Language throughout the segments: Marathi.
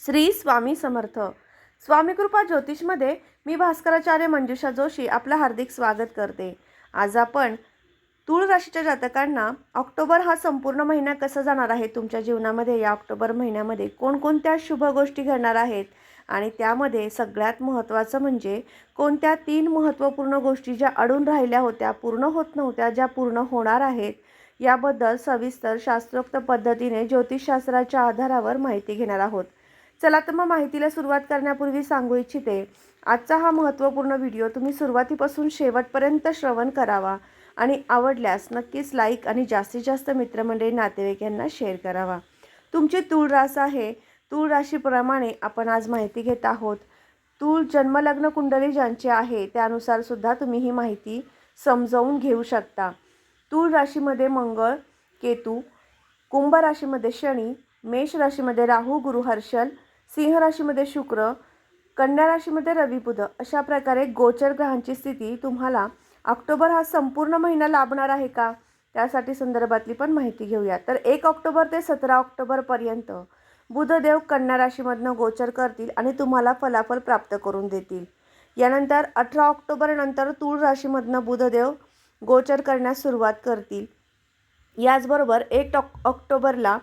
श्री स्वामी समर्थ. स्वामी कृपा ज्योतिषमध्ये मी भास्कराचार्य मंजुषा जोशी आपलं हार्दिक स्वागत करते. आज आपण तूळ राशीच्या जातकांना ऑक्टोबर हा संपूर्ण महिना कसा जाणार आहे तुमच्या जीवनामध्ये. या ऑक्टोबर महिन्यामध्ये कोणकोणत्या शुभ गोष्टी घडणार आहेत आणि त्यामध्ये सगळ्यात महत्त्वाचं म्हणजे कोणत्या 3 महत्त्वपूर्ण गोष्टी ज्या अडून राहिल्या होत्या, पूर्ण होत नव्हत्या, ज्या पूर्ण होणार आहेत, याबद्दल सविस्तर शास्त्रोक्त पद्धतीने ज्योतिषशास्त्राच्या आधारावर माहिती घेणार आहोत. चला तर मग माहितीला सुरुवात करण्यापूर्वी सांगू इच्छिते, आजचा हा महत्त्वपूर्ण व्हिडिओ तुम्ही सुरुवातीपासून शेवटपर्यंत श्रवण करावा आणि आवडल्यास नक्कीच लाईक आणि जास्तीत जास्त मित्रमंडळी नातेवाईक यांना शेअर करावा. तुमची तूळ रास आहे. तूळ राशीप्रमाणे आपण आज माहिती घेत आहोत. तूळ जन्मलग्न कुंडली ज्यांची आहे त्यानुसार सुद्धा तुम्ही ही माहिती समजावून घेऊ शकता. तूळ राशीमध्ये मंगळ, केतू, कुंभ राशीमध्ये शनी, मेष राशीमध्ये राहू, गुरु, हर्षल, सिंह राशीमध्ये शुक्र, कन्या राशीमध्ये रवी, बुध अशा प्रकारे गोचर ग्रहांची स्थिती तुम्हाला ऑक्टोबर हा संपूर्ण महिना लाभणार आहे का, त्यासाठी संदर्भातली पण माहिती घेऊया. तर 1 ऑक्टोबर ते 17 ऑक्टोबरपर्यंत बुधदेव कन्या राशीमधनं गोचर करतील आणि तुम्हाला फलाफल प्राप्त करून देतील. यानंतर 18 ऑक्टोबर नंतर तूळ राशीमधनं बुधदेव गोचर करण्यास सुरुवात करतील. याचबरोबर 1 ऑक्टोबरला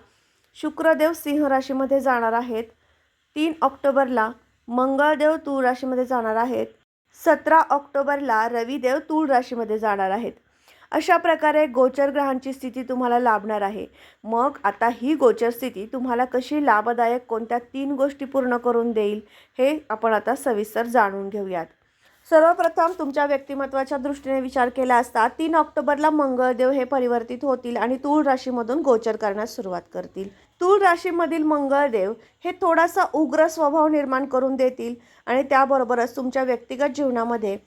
शुक्रदेव सिंह राशीमध्ये जाणार आहेत. 3 ऑक्टोबरला मंगळदेव तूळ राशीमध्ये जाणार आहेत. 17 ऑक्टोबरला रविदेव तूळ राशीमध्ये जाणार आहेत. अशा प्रकारे गोचर ग्रहांची स्थिती तुम्हाला लाभणार आहे. मग आता ही गोचर स्थिती तुम्हाला कशी लाभदायक, कोणत्या 3 गोष्टी पूर्ण करून देईल हे आपण आता सविस्तर जाणून घेऊयात. सर्वप्रथम तुमच्या व्यक्तिमत्वाच्या दृष्टीने विचार केला असता 3 ऑक्टोबरला मंगळदेव हे परिवर्तित होतील आणि तूळ राशीमधून गोचर करण्यास सुरुवात करतील. तूळ राशीमधील मंगळदेव हे थोडासा उग्र स्वभाव निर्माण करून देतील आणि त्याबरोबरच तुमच्या व्यक्तिगत जीवनामध्ये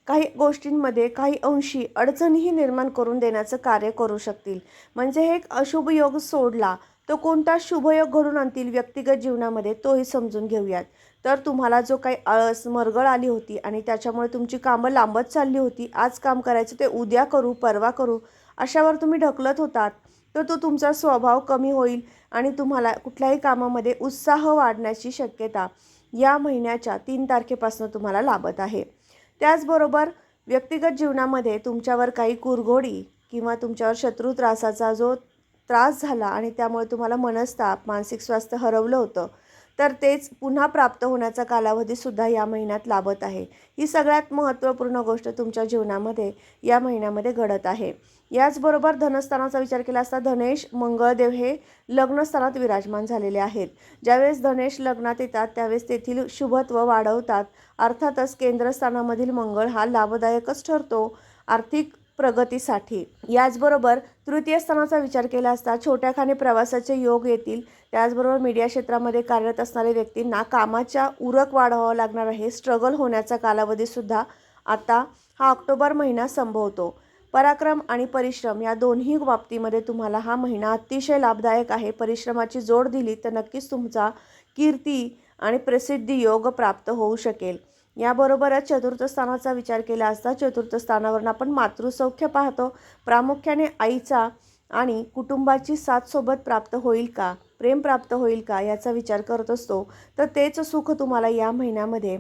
काही गोष्टींमध्ये काही अंशी अडचणीही निर्माण करून देण्याचं कार्य करू शकतील. म्हणजे हे एक अशुभ योग सोडला तो कोणता शुभयोग घडून आणतील व्यक्तिगत जीवनामध्ये तोही समजून घेऊयात. तर तुम्हाला जो काही आळस, मरगळ आली होती आणि त्याच्यामुळे तुमची कामं लांबत चालली होती, आज काम करायचं ते उद्या करू, परवा करू अशावर तुम्ही ढकलत होतात, तर तो तुमचा स्वभाव कमी होईल आणि तुम्हाला कुठल्याही कामामध्ये उत्साह वाढण्याची शक्यता या महिन्याच्या 3 तारखेपासून तुम्हाला लाभत आहे. त्याचबरोबर व्यक्तिगत जीवनामध्ये तुमच्यावर काही कुरघोडी किंवा तुमच्यावर शत्रू त्रासाचा जो त्रास झाला आणि त्यामुळे तुम्हाला मनस्ताप, मानसिक स्वास्थ्य हरवलं होतं, तर तेच पुन्हा प्राप्त होण्याचा कालावधीसुद्धा या महिन्यात लाभत आहे. ही सगळ्यात महत्त्वपूर्ण गोष्ट तुमच्या जीवनामध्ये या महिन्यामध्ये घडत आहे. याचबरोबर धनस्थानाचा विचार केला असता धनेश, मंगळदेव हे लग्नस्थानात विराजमान झालेले आहेत. ज्यावेळेस धनेश लग्नात येतात त्यावेळेस तेथील शुभत्व वाढवतात. अर्थातच केंद्रस्थानामधील मंगळ हा लाभदायकच ठरतो आर्थिक प्रगतीसाठी. याचबरोबर तृतीय स्थानाचा विचार केला असता छोट्याखानी प्रवासाचे योग येतील. त्याचबरोबर मीडिया क्षेत्रामध्ये कार्यरत असणाऱ्या व्यक्तींना कामाच्या उरक वाढवावा लागणार आहे. स्ट्रगल होण्याचा कालावधीसुद्धा आता हा ऑक्टोबर महिना संभवतो. पराक्रम आणि परिश्रम या दोन्ही बाबतीमध्ये तुम्हाला हा महिना अतिशय लाभदायक आहे. परिश्रमाची जोड दिली तर नक्कीच तुमचा कीर्ती आणि प्रसिद्धी योग प्राप्त होऊ शकेल. याबरोबरच चतुर्थ स्थानाचा विचार केला असता चतुर्थ स्थानावरून आपण मातृसौख्य पाहतो. प्रामुख्याने आईचा आणि कुटुंबाची साथ सोबत प्राप्त होईल का, प्रेम प्राप्त होईल का याचा विचार करत असतो. तर तेच सुख तुम्हाला या महिन्यामध्ये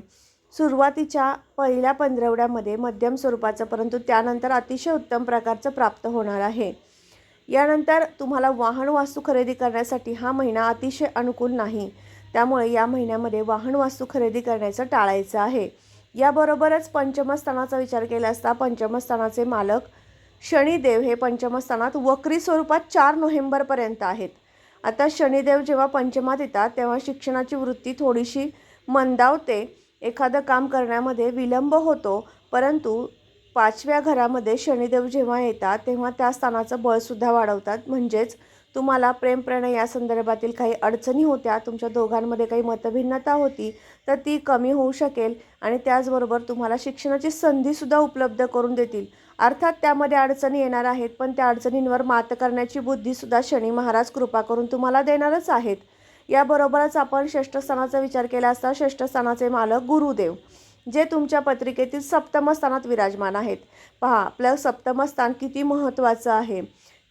सुरुवातीच्या पहिल्या 15 मध्यम स्वरूपाचं परंतु त्यानंतर अतिशय उत्तम प्रकारचं प्राप्त होणार आहे. यानंतर तुम्हाला वाहन वास्तू खरेदी करण्यासाठी हा महिना अतिशय अनुकूल नाही. त्यामुळे या महिन्यामध्ये वाहन वास्तू खरेदी करण्याचं टाळायचं आहे. याबरोबरच पंचमस्थानाचा विचार केला असता पंचमस्थानाचे मालक शनिदेव हे पंचमस्थानात वक्री स्वरूपात 4 नोव्हेंबरपर्यंत आहेत. आता शनिदेव जेव्हा पंचमात येतात तेव्हा शिक्षणाची वृत्ती थोडीशी मंदावते, एखादं काम करण्यामध्ये विलंब होतो. परंतु 5व्या घरामध्ये शनिदेव जेव्हा येतात तेव्हा त्या स्थानाचं बळसुद्धा वाढवतात. म्हणजेच तुम्हाला प्रेम प्रणय या संदर्भातील काही अडचणी होत्या, तुमच्या दोघांमध्ये काही मतभिन्नता होती, तर ती कमी होऊ शकेल आणि त्याचबरोबर तुम्हाला शिक्षणाची संधीसुद्धा उपलब्ध करून देतील. अर्थात त्यामध्ये अडचणी येणार आहेत, पण त्या अडचणींवर मात करण्याची बुद्धीसुद्धा शनी महाराज कृपा करून तुम्हाला देणारच आहेत. याबरोबरच आपण षष्ठ स्थानाचा विचार केला असता षष्ठ स्थानाचे मालक गुरुदेव जे तुमच्या पत्रिकेतील सप्तम स्थानात विराजमान आहेत. पहा, आपलं सप्तम स्थान किती महत्त्वाचं आहे.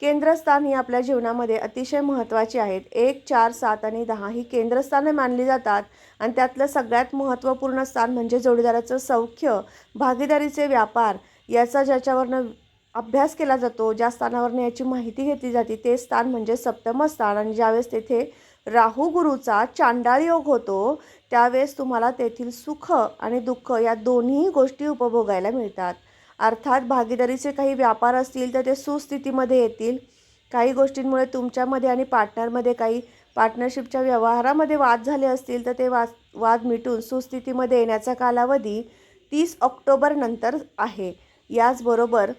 केंद्रस्थान ही आपल्या जीवनामध्ये अतिशय महत्त्वाची आहेत. 1, 4, 7 आणि 10 ही केंद्रस्थाने मानली जातात आणि त्यातलं सगळ्यात महत्त्वपूर्ण स्थान म्हणजे जोडीदाराचं सौख्य, भागीदारीचे व्यापार याचा ज्याच्यावरनं अभ्यास केला जातो, ज्या स्थानावरनं याची माहिती घेतली जाते ते स्थान म्हणजे सप्तम स्थान. आणि ज्यावेळेस तेथे राहू गुरुचा चांडाळ योग होतो त्यावेळेस तुम्हाला तेथील सुख आणि दुःख या दोन्ही गोष्टी उपभोगायला मिळतात. अर्थात भागीदारीचे काही व्यापार असतील तर ते सुस्थितीमध्ये येतील. काही गोष्टींमुळे तुमच्यामध्ये आणि पार्टनरमध्ये काही पार्टनरशिपच्या व्यवहारामध्ये वाद झाले असतील तर ते वाद मिटून सुस्थितीमध्ये येण्याचा कालावधी 30 ऑक्टोबर नंतर आहे. याचबरोबर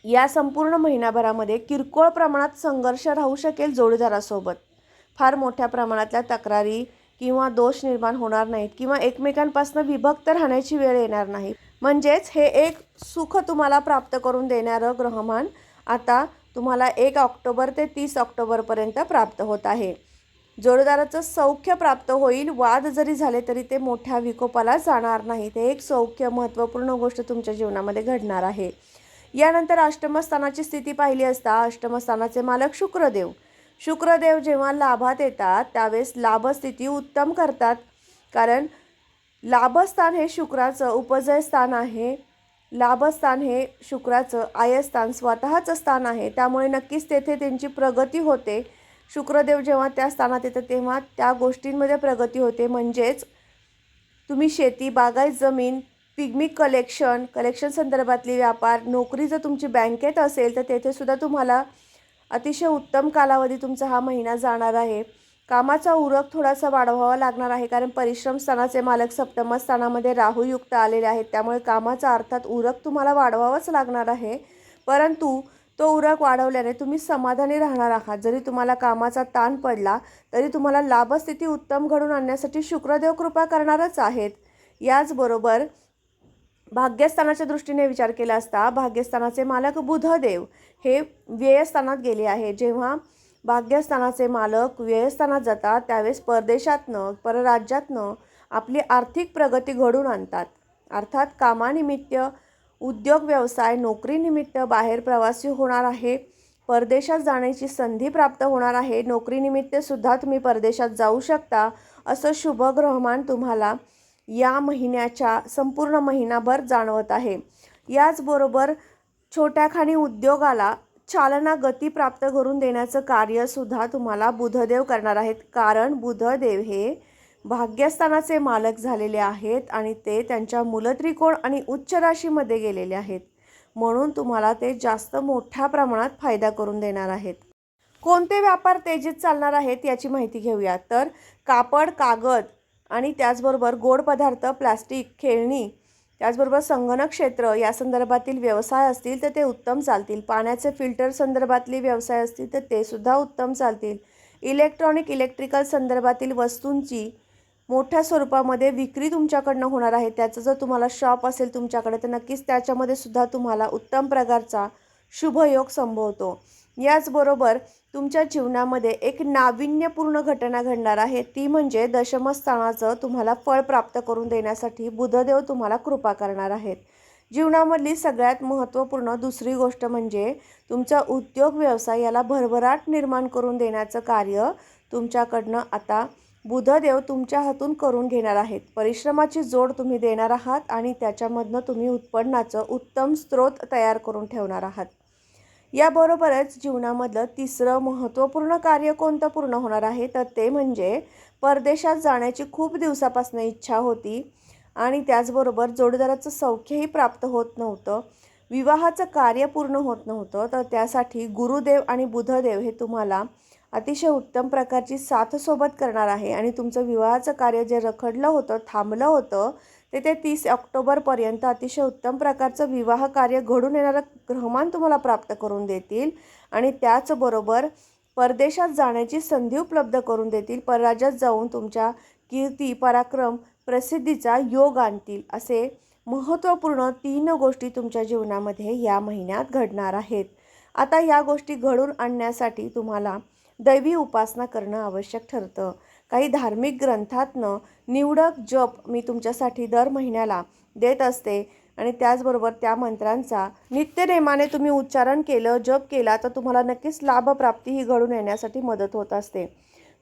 या संपूर्ण महिनाभरामध्ये किरकोळ प्रमाणात संघर्ष राहू शकेल जोडीदारासोबत. फार मोठ्या प्रमाणातल्या तक्रारी किंवा दोष निर्माण होणार नाहीत किंवा एकमेकांपासून विभक्त राहण्याची वेळ येणार नाही. म्हणजेच हे एक सुख तुम्हाला प्राप्त करून देणारं ग्रहमान आता तुम्हाला 1 ऑक्टोबर ते 30 ऑक्टोबरपर्यंत प्राप्त होत आहे. जोडीदाराचं सौख्य प्राप्त होईल. वाद जरी झाले तरी ते मोठ्या विकोपाला जाणार नाही. ते एक सौख्य महत्त्वपूर्ण गोष्ट तुमच्या जीवनामध्ये घडणार आहे. यानंतर अष्टमस्थानाची स्थिती पाहिली असता अष्टमस्थानाचे मालक शुक्रदेव जेव्हा लाभात येतात त्यावेळेस लाभस्थिती उत्तम करतात. कारण लाभस्थान हे शुक्राचं उपजय स्थान आहे. लाभस्थान हे शुक्राचं आयस्थान स्वतःचं स्थान आहे. त्यामुळे नक्कीच तेथे त्यांची प्रगती होते. शुक्रदेव जेव्हा त्या स्थानात येतं तेव्हा त्या गोष्टींमध्ये प्रगती होते. म्हणजेच तुम्ही शेती, बागायत जमीन, पिग्मिक कलेक्शन संदर्भातली व्यापार, नोकरी जर तुमची बँकेत असेल तर तेथे सुद्धा तुम्हाला अतिशय उत्तम कालावधी तुमचा हा महिना जाणार आहे. कामाचा उरक थोडासा वाढवावा लागणार आहे कारण परिश्रम स्थानाचे मालक सप्तम स्थानामध्ये राहूयुक्त आलेले आहेत. त्यामुळे कामाचा अर्थात उरक तुम्हाला वाढवावाच लागणार आहे. परंतु तो उरक वाढवल्याने तुम्ही समाधानी राहणार आहात. जरी तुम्हाला कामाचा ताण पडला तरी तुम्हाला लाभस्थिती उत्तम घडून आणण्यासाठी शुक्रदेव कृपा करणारच आहेत. याचबरोबर भाग्यस्थानाच्या दृष्टीने विचार केला असता भाग्यस्थानाचे मालक बुधदेव हे व्ययस्थानात गेले आहे. जेव्हा भाग्यस्थानाचे मालक व्ययस्थानात जातात त्यावेळेस परदेशातनं परराज्यातनं आपली आर्थिक प्रगती घडून आणतात. अर्थात कामानिमित्त, उद्योग व्यवसाय, नोकरीनिमित्त बाहेर प्रवासी होणार आहे. परदेशात जाण्याची संधी प्राप्त होणार आहे. नोकरीनिमित्त सुद्धा तुम्ही परदेशात जाऊ शकता. असं शुभ ग्रहमान तुम्हाला या महिन्याच्या संपूर्ण महिनाभर जाणवत आहे. याचबरोबर छोट्याखानी उद्योगाला चालना गती प्राप्त करून देण्याचं कार्यसुद्धा तुम्हाला बुधदेव करणार आहेत. कारण बुधदेव हे भाग्यस्थानाचे मालक झालेले आहेत आणि ते त्यांच्या मूलत्रिकोण आणि उच्च राशीमध्ये गेलेले आहेत. म्हणून तुम्हाला ते जास्त मोठ्या प्रमाणात फायदा करून देणार आहेत. कोणते व्यापार तेजीत चालणार आहेत याची माहिती घेऊया. तर कापड, कागद आणि त्याचबरोबर गोड पदार्थ, प्लास्टिक, खेळणी, त्याचबरोबर संगणक क्षेत्र या संदर्भातील व्यवसाय असतील तर ते उत्तम चालतील. पाण्याचे फिल्टर संदर्भातले व्यवसाय असतील तर ते सुद्धा उत्तम चालतील. इलेक्ट्रिकल संदर्भातील वस्तूंची मोठ्या स्वरूपामध्ये विक्री तुमच्याकडनं होणार आहे. त्याचं जर तुम्हाला शॉप असेल तुमच्याकडे तर नक्कीच त्याच्यामध्ये सुद्धा तुम्हाला उत्तम प्रकारचा शुभयोग संभवतो. याचबरोबर तुमच्या जीवनामध्ये एक नाविन्यपूर्ण घटना घडणार आहे. ती म्हणजे दशमस्थानाचं तुम्हाला फळ प्राप्त करून देण्यासाठी बुधदेव तुम्हाला कृपा करणार आहेत. जीवनामधली सगळ्यात महत्त्वपूर्ण दुसरी गोष्ट म्हणजे तुमचा उद्योग व्यवसाय याला भरभराट निर्माण करून देण्याचं कार्य तुमच्याकडनं आता बुधदेव तुमच्या हातून करून घेणार आहेत. परिश्रमाची जोड तुम्ही देणार आहात आणि त्याच्यामधनं तुम्ही उत्पन्नाचं उत्तम स्रोत तयार करून ठेवणार आहात. याबरोबरच जीवनामधलं तिसरं महत्त्वपूर्ण कार्य कोणतं पूर्ण होणार आहे तर ते म्हणजे परदेशात जाण्याची खूप दिवसापासून इच्छा होती आणि त्याचबरोबर जोडीदाराचं सौख्यही प्राप्त होत नव्हतं. विवाहाचं कार्य पूर्ण होत नव्हतं. तर त्यासाठी गुरुदेव आणि बुधदेव हे तुम्हाला अतिशय उत्तम प्रकारची साथ सोबत करणार आहे आणि तुमचं विवाहाचं कार्य जे रखडलं होतं, थांबलं होतं ते 30 ऑक्टोबरपर्यंत अतिशय उत्तम प्रकारचं विवाह कार्य घडून येणारं ग्रहमान तुम्हाला प्राप्त करून देतील आणि त्याचबरोबर परदेशात जाण्याची संधी उपलब्ध करून देतील. परराज्यात जाऊन तुमच्या कीर्ती, पराक्रम, प्रसिद्धीचा योग आणतील. असे महत्त्वपूर्ण 3 गोष्टी तुमच्या जीवनामध्ये या महिन्यात घडणार आहेत. आता या गोष्टी घडून आणण्यासाठी तुम्हाला दैवी उपासना करणं आवश्यक ठरतं. काही धार्मिक ग्रंथातनं निवडक जप मी तुमच्यासाठी दर महिन्याला देत असते. आणि त्याचबरोबर त्या मंत्रांचा नित्यनेमाने तुम्ही उच्चारण केलं, जप केला तर तुम्हाला नक्कीच लाभप्राप्ती ही घडून येण्यासाठी मदत होत असते.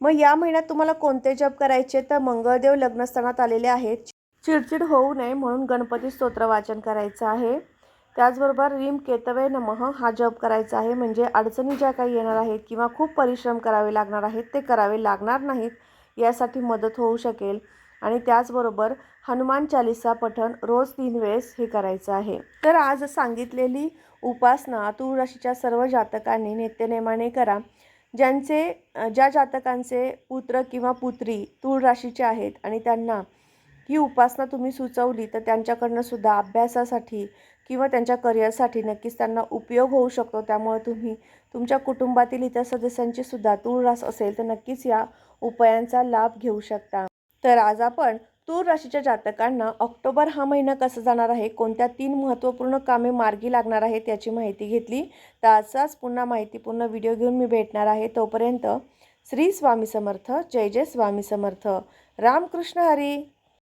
मग या महिन्यात तुम्हाला कोणते जप करायचे, तर मंगळदेव लग्नस्थानात आलेले आहेत. चिडचिड होऊ नये म्हणून गणपती स्तोत्र वाचन करायचं आहे. त्याचबरोबर रीम केतवे नमः हा जप करायचा आहे. म्हणजे अडचणी ज्या काही येणार आहेत किंवा खूप परिश्रम करावे लागणार आहेत ते करावे लागणार नाहीत यासाठी मदत होऊ शकेल. आणि त्याचबरोबर हनुमान चालीसा पठण रोज 3 वेळेस हे करायचं आहे. तर आज सांगितलेली उपासना तुळ राशीच्या सर्व जातकांनी नित्यनेमाने करा. ज्या जातकांचे पुत्र किंवा पुत्री तुळ राशीचे आहेत आणि त्यांना ही उपासना तुम्ही सुचवली तर त्यांच्याकडनं सुद्धा अभ्यासासाठी किंवा त्यांच्या करिअरसाठी नक्कीच त्यांना उपयोग होऊ शकतो. त्यामुळे तुम्ही तुमच्या कुटुंबातील इतर सदस्यांची सुद्धा तूळ रास असेल तर नक्कीच या उपायांचा लाभ घेऊ शकता. तर आज आपण तूळ राशीच्या जातकांना ऑक्टोबर हा महिना कसा जाणार आहे, कोणत्या 3 महत्त्वपूर्ण कामे मार्गी लागणार आहेत याची माहिती घेतली. तर असाच पुन्हा माहितीपूर्ण व्हिडिओ घेऊन मी भेटणार आहे. तोपर्यंत श्री स्वामी समर्थ. जय जय स्वामी समर्थ. रामकृष्ण हरी.